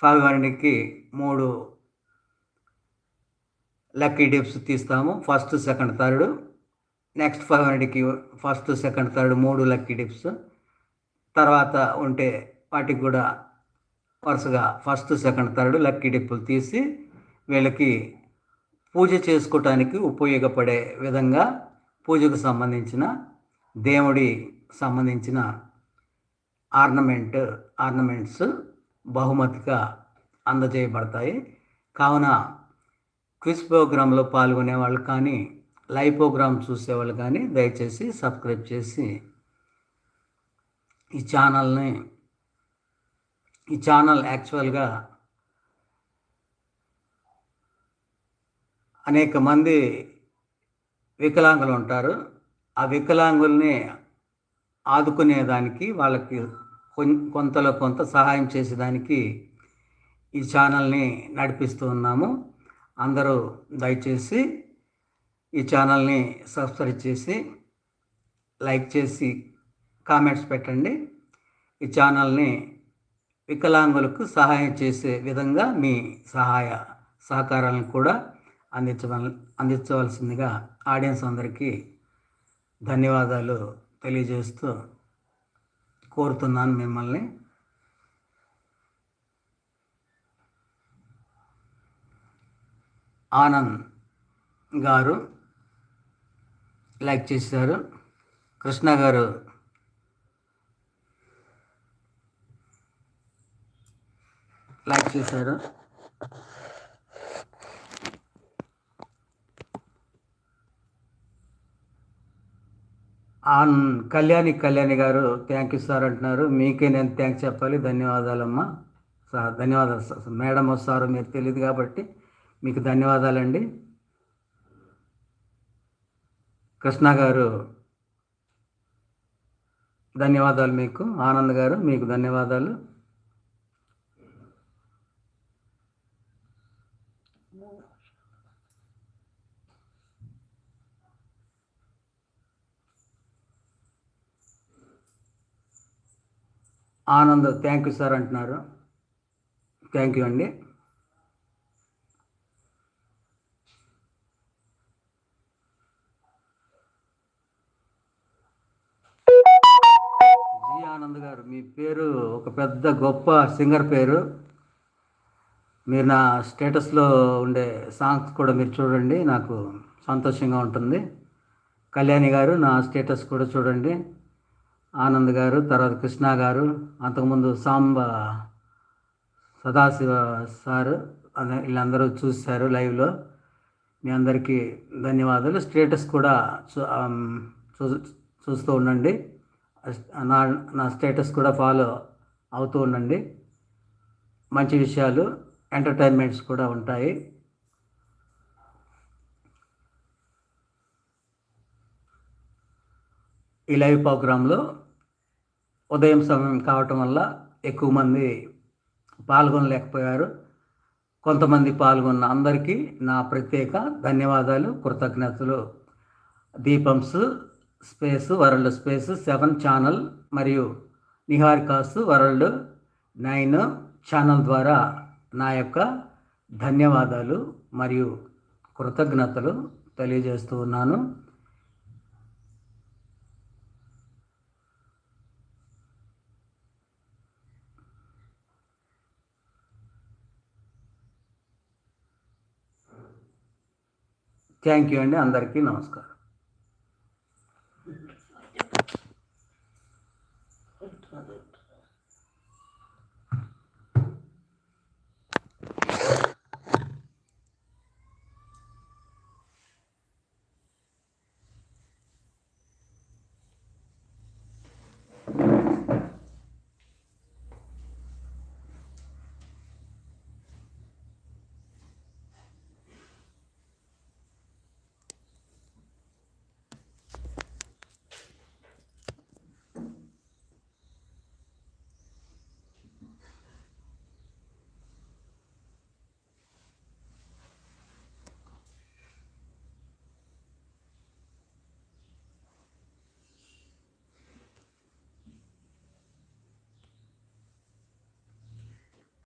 500కి 3 lucky dips తీస్తాము. First, second, third. Next 500కి first, second, third 3 lucky dips. తర్వాత ఉంటే వాటికి కూడా వరుసగా ఫస్ట్, సెకండ్, థర్డ్ లక్కీ డిప్పులు తీసి వీళ్ళకి పూజ చేసుకోవటానికి ఉపయోగపడే విధంగా పూజకు సంబంధించిన దేవుడి సంబంధించిన ఆర్నమెంట్స్ బహుమతిగా అందజేయబడతాయి. కావున క్విజ్ ప్రోగ్రాంలో పాల్గొనే వాళ్ళు కానీ, లైవ్ ప్రోగ్రామ్ చూసేవాళ్ళు కానీ దయచేసి సబ్స్క్రైబ్ చేసి ఈ ఛానల్ యాక్చువల్గా అనేక మంది వికలాంగులు ఉంటారు. ఆ వికలాంగుల్ని ఆదుకునేదానికి, వాళ్ళకి కొంతలో కొంత సహాయం చేసేదానికి ఈ ఛానల్ని నడిపిస్తూ ఉన్నాము. అందరూ దయచేసి ఈ ఛానల్ని సబ్స్క్రైబ్ చేసి, లైక్ చేసి, కామెంట్స్ పెట్టండి. ఈ ఛానల్ని వికలాంగులకు సహాయం చేసే విధంగా మీ సహాయ సహకారాలను కూడా అందించవలసిందిగా ఆడియన్స్ అందరికీ ధన్యవాదాలు తెలియజేస్తూ కోరుతున్నాను మిమ్మల్ని. ఆనంద్ గారు లైక్ చేశారు. కృష్ణ గారు లైక్ చేశారు. కళ్యాణి గారు థ్యాంక్ యూ సార్ అంటున్నారు. మీకే నేను థ్యాంక్స్ చెప్పాలి. ధన్యవాదాలమ్మా. ధన్యవాదాలు సార్. మేడం సార్ మీరు తెలియదు కాబట్టి మీకు ధన్యవాదాలండి. కృష్ణ గారు ధన్యవాదాలు మీకు. ఆనంద్ గారు మీకు ధన్యవాదాలు. ఆనంద్ థ్యాంక్ యూ సార్ అంటున్నారు. థ్యాంక్ యూ అండి. జీ ఆనంద్ గారు, మీ పేరు ఒక పెద్ద గొప్ప సింగర్ పేరు. మీరు నా స్టేటస్లో ఉండే సాంగ్స్ కూడా మీరు చూడండి, నాకు సంతోషంగా ఉంటుంది. కళ్యాణి గారు నా స్టేటస్ కూడా చూడండి. ఆనంద్ గారు, తర్వాత కృష్ణ గారు, అంతకుముందు సదాశివ సారు వీళ్ళందరూ చూశారు లైవ్లో. మీ అందరికీ ధన్యవాదాలు. స్టేటస్ కూడా చూస్తూ ఉండండి. నా స్టేటస్ కూడా ఫాలో అవుతూ ఉండండి. మంచి విషయాలు, ఎంటర్టైన్మెంట్స్ కూడా ఉంటాయి. ఈ లైవ్ ప్రోగ్రాంలో ఉదయం సమయం కావటం వల్ల ఎక్కువ మంది పాల్గొనలేకపోయారు. కొంతమంది పాల్గొన్న అందరికీ నా ప్రత్యేక ధన్యవాదాలు, కృతజ్ఞతలు. దీపంస్ స్పేస్ వరల్డ్ స్పేస్ 7 ఛానల్ మరియు నిహారికాస్ వరల్డ్ 9 ఛానల్ ద్వారా నా యొక్క ధన్యవాదాలు మరియు కృతజ్ఞతలు తెలియజేస్తూ ఉన్నాను. థ్యాంక్ యూ అండి. అందరికీ నమస్కారం.